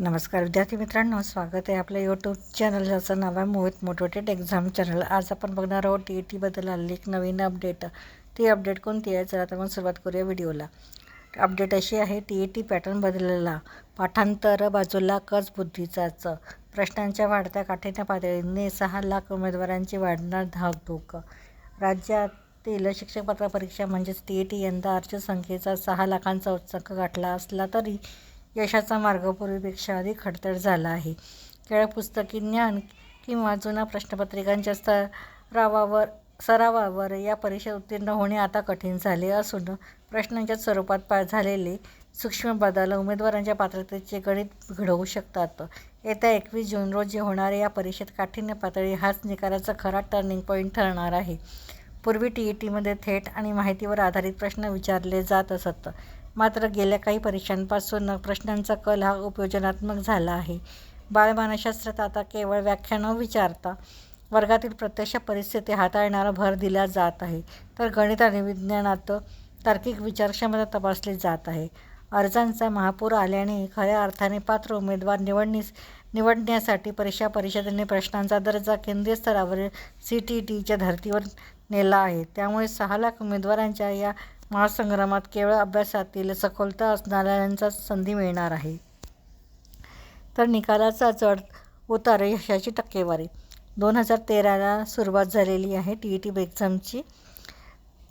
नमस्कार विद्यार्थी मित्रांनो, स्वागत आहे आपल्या यूट्यूब चॅनल ज्याचं नाव आहे मोहित मोटिवेटेड एक्झाम चॅनल। आज आपण बघणार आहोत TET बद्दल आलेली एक नवीन अपडेट। ती अपडेट कोणती आहे? चला तर मग सुरुवात करूया व्हिडिओला। अपडेट अशी आहे, TET पॅटर्न बदलला, पाठांतर बाजूला कच बुद्धीचाच, प्रश्नांच्या वाढत्या काठीण्य पातळीने 6 लाख उमेदवारांची वाढणार धाकधूक। राज्यातील शिक्षक पात्र परीक्षा म्हणजेच TET यंदा अर्जसंख्येचा 6 लाखांचा उच्चांक गाठला असला तरी यशाचा मार्ग पूर्वीपेक्षा अधिक खडतर झाला आहे। केवळ पुस्तकी ज्ञान किंवा जुना प्रश्नपत्रिकांच्या सरावावर या परीक्षेत उत्तीर्ण होणे आता कठीण झाले असून प्रश्नांच्या स्वरूपात झालेले सूक्ष्म बदल उमेदवारांच्या पात्रतेचे गणित घडवू शकतात। येत्या 21 जून रोजी होणाऱ्या या परीक्षेत काठिण्य पातळी हाच निकालाचा खरा टर्निंग पॉईंट ठरणार आहे। पूर्वी TETमध्ये थेट आणि माहितीवर आधारित प्रश्न विचारले जात असत, मात्र गेल्या काही परीक्षांपासून प्रश्नांचा कल हा उपयोजनात्मक झाला आहे। बालमानसशास्त्रात आता केवळ व्याख्या न विचारता वर्गातील प्रत्यक्ष परिस्थिती हाताळण्यावर भर दिला जात आहे, तर गणित आणि विज्ञानात तार्किक विचारक्षमता तपासली जात आहे। अर्जांचा महापूर आल्याने खऱ्या अर्थाने पात्र उमेदवार निवडण्यासाठी परीक्षा परिषदेने प्रश्नांचा दर्जा केंद्रीय स्तरावरील CTETच्या धर्तीवर नेला आहे। त्यामुळे 6 लाख उमेदवारांच्या या महासंग्रामात केवळ अभ्यासातील सखोलता असणाऱ्यांना संधी मिळणार आहे। तर निकालाचा चढ उतार, यशाची टक्केवारी। 2013ला सुरुवात झालेली आहे TET एक्झामची।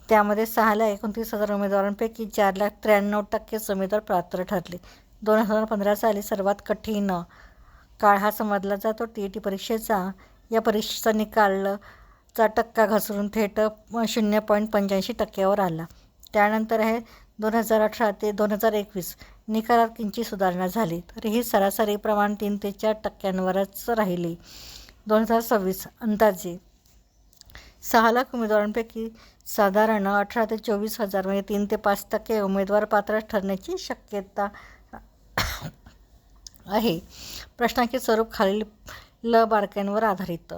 त्यामध्ये 6,29,000 उमेदवारांपैकी 4,93% उमेदवार पात्र ठरले। 2015 साली सर्वात कठीण काळ हा समजला जातो TET परीक्षेचा। या परीक्षेचा निकालचा टक्का घसरून थेट 0.85% आला। त्यानंतर आहे 2018 ते 2021 निकालात किंचित सुधारणा झाली, तरीही सरासरी प्रमाण 3 ते 4%वरच राहिले। 2026 अंदाजे 6 लाख उमेदवारांपैकी साधारण 18 ते 24 हजार म्हणजे 3 ते 5% उमेदवार पात्र ठरण्याची शक्यता आहे। प्रश्नांचे स्वरूप खालील बारकाईंवर आधारित।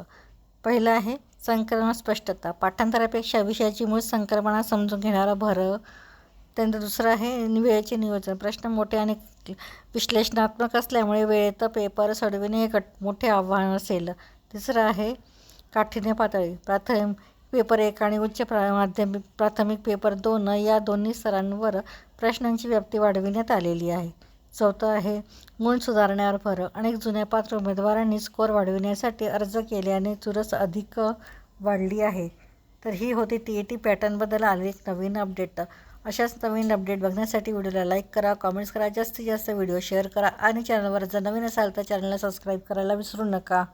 पहिलं आहे संकल्पना स्पष्टता, पाठांतरापेक्षा विषयाची मूळ संकल्पना समजून घेणारा भर। त्यानंतर दुसरं आहे वेळेचे नियोजन, प्रश्न मोठे आणि विश्लेषणात्मक असल्यामुळे वेळेत पेपर सोडविणे हे मोठे आव्हान असेल। तिसरं आहे काठिण्य पातळी, प्राथमिक पेपर 1 आणि उच्च प्राथमिक पेपर 2 या दोन्ही स्तरांवर प्रश्नांची व्याप्ती वाढविण्यात आलेली आहे। चौथं आहे गुण सुधारण्यावर भर, अनेक जुन्या पात्र उमेदवारांनी स्कोअर वाढविण्यासाठी अर्ज केल्याने चुरस अधिक वाढली आहे। तर ही होती TET पॅटर्नबद्दल आलेली एक नवीन अपडेट। अशाच नवीन अपडेट बघण्यासाठी व्हिडिओला लाईक करा, कमेंट्स करा, जास्तीत जास्त व्हिडिओ शेअर करा आणि चॅनलवर जर नवीन असाल तर चॅनलला सबस्क्राईब करायला विसरू नका।